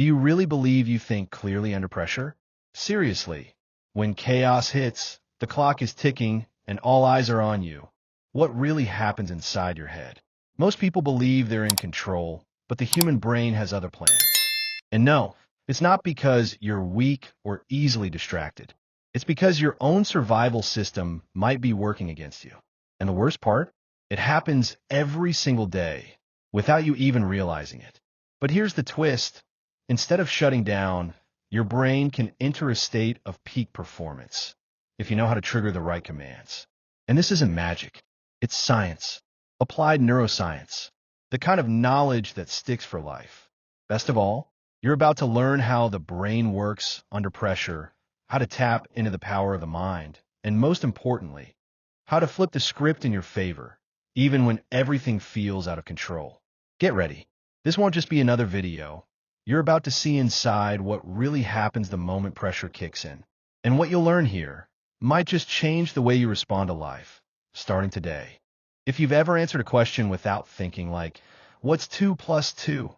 Do you really believe you think clearly under pressure? Seriously, when chaos hits, the clock is ticking, and all eyes are on you. What really happens inside your head? Most people believe they're in control, but the human brain has other plans. And no, it's not because you're weak or easily distracted. It's because your own survival system might be working against you. And the worst part? It happens every single day, without you even realizing it. But here's the twist. Instead of shutting down, your brain can enter a state of peak performance if you know how to trigger the right commands. And this isn't magic. It's science, applied neuroscience, the kind of knowledge that sticks for life. Best of all, you're about to learn how the brain works under pressure, how to tap into the power of the mind, and most importantly, how to flip the script in your favor, even when everything feels out of control. Get ready. This won't just be another video. You're about to see inside what really happens the moment pressure kicks in. And what you'll learn here might just change the way you respond to life, starting today. If you've ever answered a question without thinking like, what's 2 plus 2?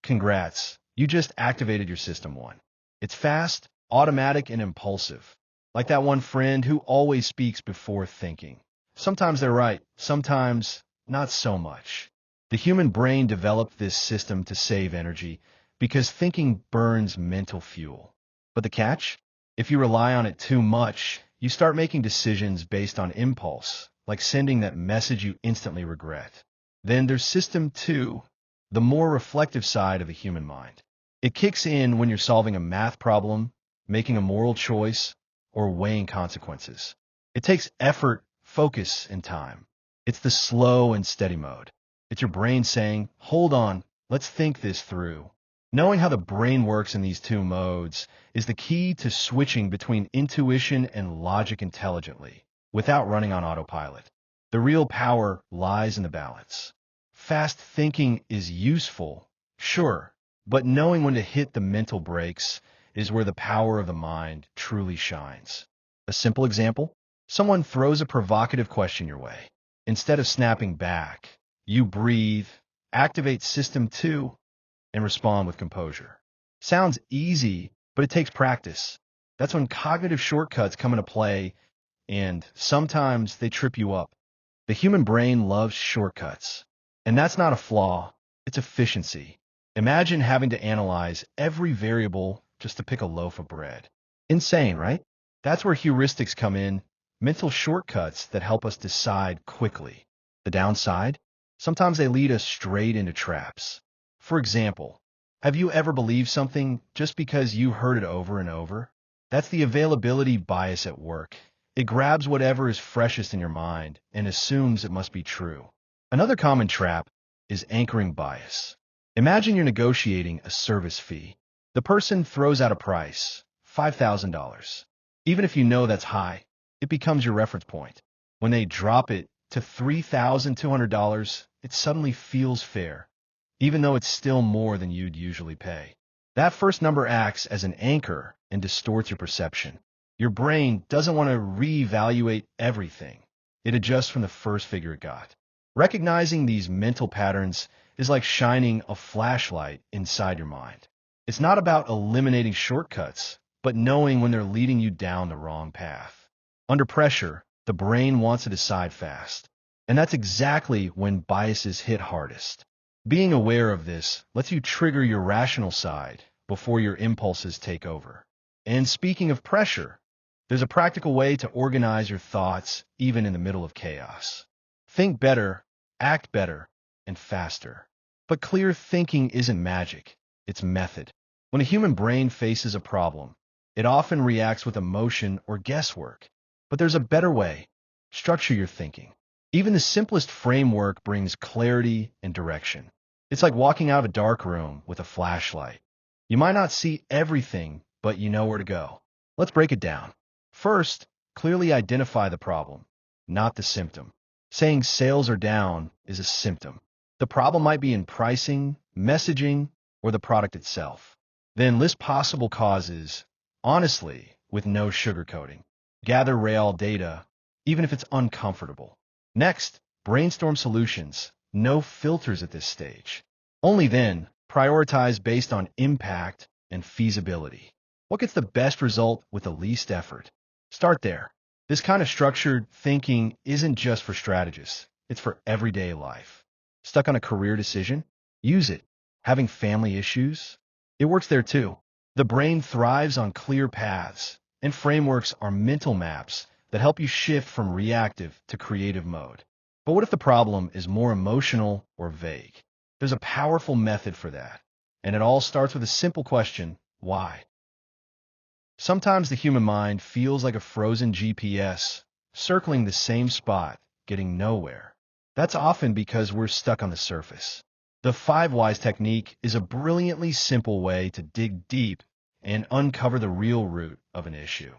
Congrats, you just activated your system 1. It's fast, automatic, and impulsive. Like that one friend who always speaks before thinking. Sometimes they're right, sometimes not so much. The human brain developed this system to save energy because thinking burns mental fuel. But the catch? If you rely on it too much, you start making decisions based on impulse, like sending that message you instantly regret. Then there's system 2, the more reflective side of the human mind. It kicks in when you're solving a math problem, making a moral choice, or weighing consequences. It takes effort, focus, and time. It's the slow and steady mode. It's your brain saying, hold on, let's think this through. Knowing how the brain works in these two modes is the key to switching between intuition and logic intelligently, without running on autopilot. The real power lies in the balance. Fast thinking is useful, sure, but knowing when to hit the mental brakes is where the power of the mind truly shines. A simple example? Someone throws a provocative question your way. Instead of snapping back, you breathe, activate System 2, and respond with composure. Sounds easy, but it takes practice. That's when cognitive shortcuts come into play, and sometimes they trip you up. The human brain loves shortcuts, and that's not a flaw, it's efficiency. Imagine having to analyze every variable just to pick a loaf of bread. Insane, right? That's where heuristics come in, mental shortcuts that help us decide quickly. The downside? Sometimes they lead us straight into traps. For example, have you ever believed something just because you heard it over and over? That's the availability bias at work. It grabs whatever is freshest in your mind and assumes it must be true. Another common trap is anchoring bias. Imagine you're negotiating a service fee. The person throws out a price, $5,000. Even if you know that's high, it becomes your reference point. When they drop it to $3,200, it suddenly feels fair, even though it's still more than you'd usually pay. That first number acts as an anchor and distorts your perception. Your brain doesn't want to reevaluate everything. It adjusts from the first figure it got. Recognizing these mental patterns is like shining a flashlight inside your mind. It's not about eliminating shortcuts, but knowing when they're leading you down the wrong path. Under pressure, the brain wants to decide fast. And that's exactly when biases hit hardest. Being aware of this lets you trigger your rational side before your impulses take over. And speaking of pressure, there's a practical way to organize your thoughts even in the middle of chaos. Think better, act better, and faster. But clear thinking isn't magic, it's method. When a human brain faces a problem, it often reacts with emotion or guesswork. But there's a better way. Structure your thinking. Even the simplest framework brings clarity and direction. It's like walking out of a dark room with a flashlight. You might not see everything, but you know where to go. Let's break it down. First, clearly identify the problem, not the symptom. Saying sales are down is a symptom. The problem might be in pricing, messaging, or the product itself. Then list possible causes, honestly, with no sugarcoating. Gather real data, even if it's uncomfortable. Next, brainstorm solutions. No filters at this stage. Only then, Prioritize based on impact and feasibility. What gets the best result with the least effort? Start there. This kind of structured thinking isn't just for strategists. It's for everyday life. Stuck on a career decision? Use it. Having family issues? It works there too. The brain thrives on clear paths, and frameworks are mental maps that help you shift from reactive to creative mode. But what if the problem is more emotional or vague? There's a powerful method for that, and it all starts with a simple question: why? Sometimes the human mind feels like a frozen GPS, circling the same spot, getting nowhere. That's often because we're stuck on the surface. The 5 whys technique is a brilliantly simple way to dig deep and uncover the real root of an issue.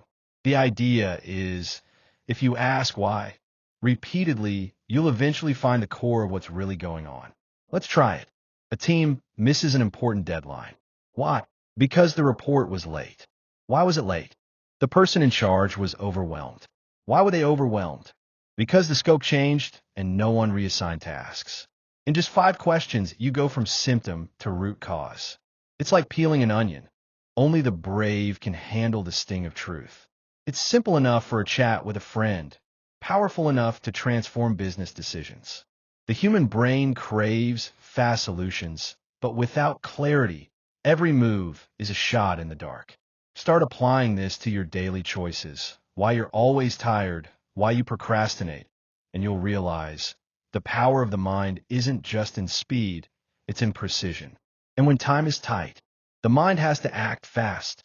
The idea is, if you ask why repeatedly, you'll eventually find the core of what's really going on. Let's try it. A team misses an important deadline. Why? Because the report was late. Why was it late? The person in charge was overwhelmed. Why were they overwhelmed? Because the scope changed and no one reassigned tasks. In just 5 questions, you go from symptom to root cause. It's like peeling an onion. Only the brave can handle the sting of truth. It's simple enough for a chat with a friend, powerful enough to transform business decisions. The human brain craves fast solutions, but without clarity, every move is a shot in the dark. Start applying this to your daily choices, why you're always tired, why you procrastinate, and you'll realize the power of the mind isn't just in speed, it's in precision. And when time is tight, the mind has to act fast.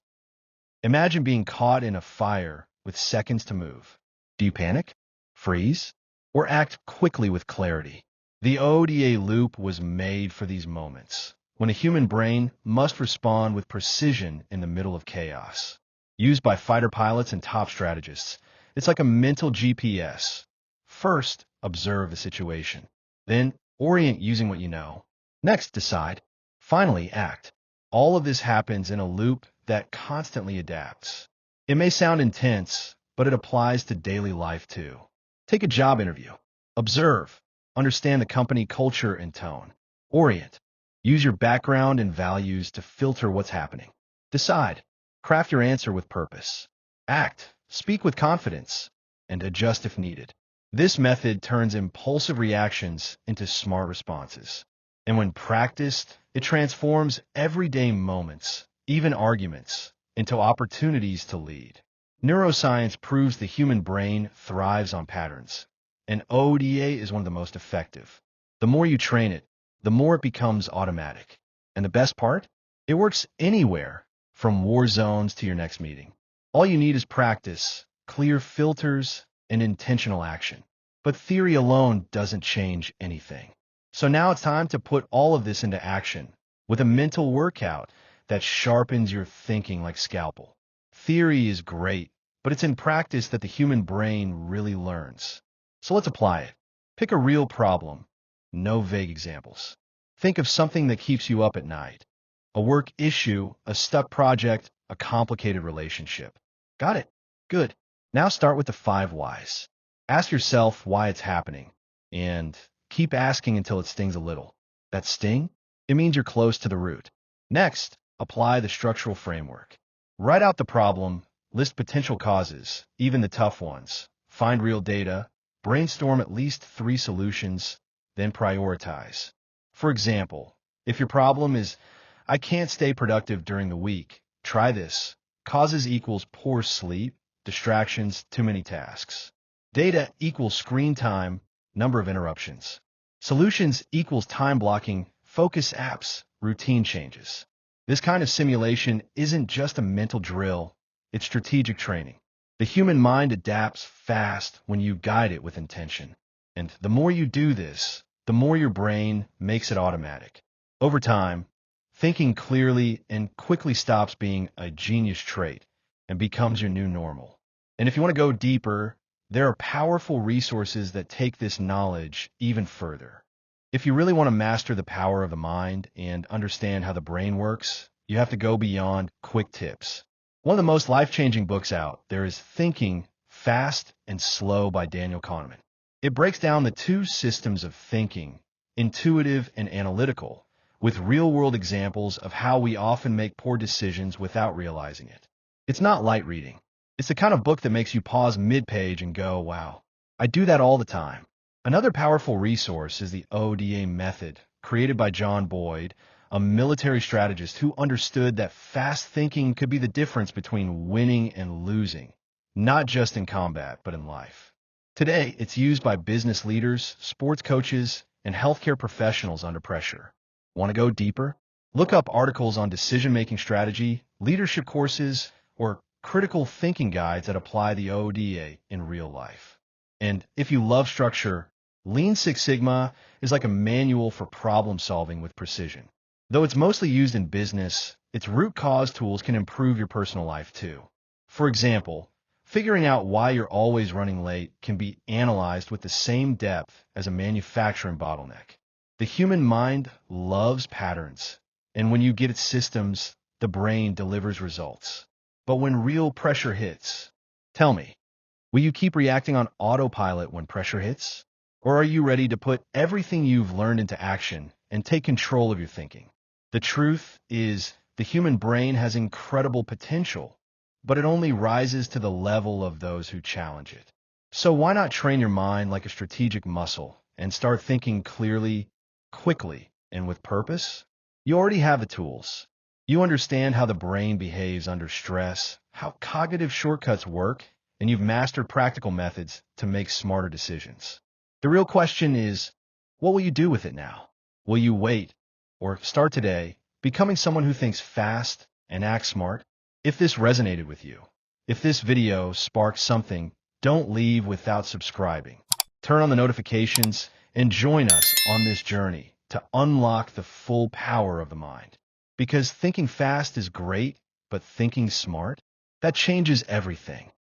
Imagine being caught in a fire with seconds to move. Do you panic, freeze, or act quickly with clarity? The OODA Loop was made for these moments, when a human brain must respond with precision in the middle of chaos. Used by fighter pilots and top strategists, it's like a mental GPS. First, observe the situation. Then, orient using what you know. Next, decide. Finally, act. All of this happens in a loop that constantly adapts. It may sound intense, but it applies to daily life too. Take a job interview. Observe. Understand the company culture and tone. Orient. Use your background and values to filter what's happening. Decide. Craft your answer with purpose. Act. Speak with confidence. And adjust if needed. This method turns impulsive reactions into smart responses. And when practiced, it transforms everyday moments, even arguments, into opportunities to lead. Neuroscience proves the human brain thrives on patterns, and OODA is one of the most effective. The more you train it, the more it becomes automatic. And the best part? It works anywhere, from war zones to your next meeting. All you need is practice, clear filters, and intentional action. But theory alone doesn't change anything. So now it's time to put all of this into action with a mental workout that sharpens your thinking like scalpel. Theory is great, but it's in practice that the human brain really learns. So let's apply it. Pick a real problem. No vague examples. Think of something that keeps you up at night. A work issue, a stuck project, a complicated relationship. Got it? Good. Now start with the 5 whys. Ask yourself why it's happening, and keep asking until it stings a little. That sting? It means you're close to the root. Next, apply the structural framework. Write out the problem, list potential causes, even the tough ones. Find real data, brainstorm at least 3 solutions, then prioritize. For example, if your problem is, I can't stay productive during the week, try this. Causes equals poor sleep, distractions, too many tasks. Data equals screen time, number of interruptions. Solutions equals time blocking, focus apps, routine changes. This kind of simulation isn't just a mental drill, it's strategic training. The human mind adapts fast when you guide it with intention. And the more you do this, the more your brain makes it automatic. Over time, thinking clearly and quickly stops being a genius trait and becomes your new normal. And if you want to go deeper, there are powerful resources that take this knowledge even further. If you really want to master the power of the mind and understand how the brain works, you have to go beyond quick tips. One of the most life-changing books out there is Thinking Fast and Slow by Daniel Kahneman. It breaks down the 2 systems of thinking, intuitive and analytical, with real-world examples of how we often make poor decisions without realizing it. It's not light reading. It's the kind of book that makes you pause mid-page and go, wow, I do that all the time. Another powerful resource is the OODA method, created by John Boyd, a military strategist who understood that fast thinking could be the difference between winning and losing, not just in combat, but in life. Today, it's used by business leaders, sports coaches, and healthcare professionals under pressure. Want to go deeper? Look up articles on decision-making strategy, leadership courses, or critical thinking guides that apply the OODA in real life. And if you love structure, Lean Six Sigma is like a manual for problem solving with precision. Though it's mostly used in business, its root cause tools can improve your personal life too. For example, figuring out why you're always running late can be analyzed with the same depth as a manufacturing bottleneck. The human mind loves patterns, and when you get its systems, the brain delivers results. But when real pressure hits, tell me, will you keep reacting on autopilot when pressure hits? Or are you ready to put everything you've learned into action and take control of your thinking? The truth is, the human brain has incredible potential, but it only rises to the level of those who challenge it. So why not train your mind like a strategic muscle and start thinking clearly, quickly, and with purpose? You already have the tools. You understand how the brain behaves under stress, how cognitive shortcuts work, and you've mastered practical methods to make smarter decisions. The real question is, what will you do with it now? Will you wait or start today, becoming someone who thinks fast and acts smart? If this resonated with you, if this video sparked something, don't leave without subscribing. Turn on the notifications and join us on this journey to unlock the full power of the mind. Because thinking fast is great, but thinking smart, that changes everything.